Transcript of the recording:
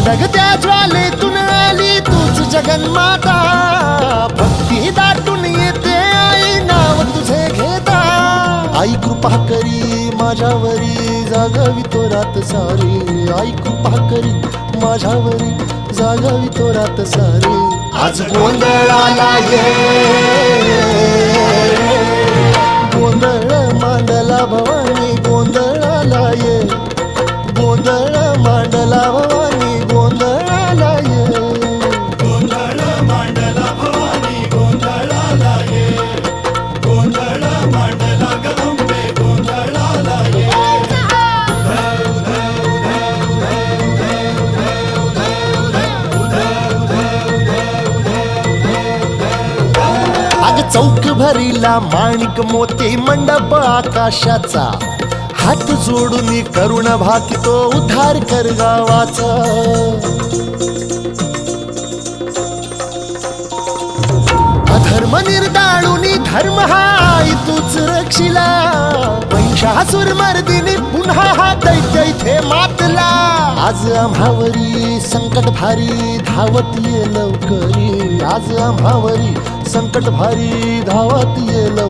धगधगत्या ज्वालेतून आली तूच जगन्माता, भक्ती दाटून येते आई नाव तुझे घेता. आई कृपा करी माझ्यावरी जागावी तो रात सारी, आई कृपा करी माझ्यावरी जागावी तो रात सारी. आज गोंधळाला ये, गोंधळ मांडला भवानी गोंधळाला ये, गोंधळ मांडला भवानी गोंधळाला ये. गोंधळ मांडला भवानी गोंधळाला ये, गोंधळ मांडला गंबे गोंधळाला ये. अग चौक भरीला माणिक मोती मंडप आकाशाचा, हात जोडून करुण भाकितो उद्धार कर गावाचा. अधर्म निर्दाळून धर्म हा आई तूच रक्षिला, महिषासुर मर्दिनी पुन्हा हा दैत्य इथे मातला. आज आम्हावरी संकट भारी धावत ये लवकरी, आज आम्हावरी संकट भारी धावत ये लवकरी.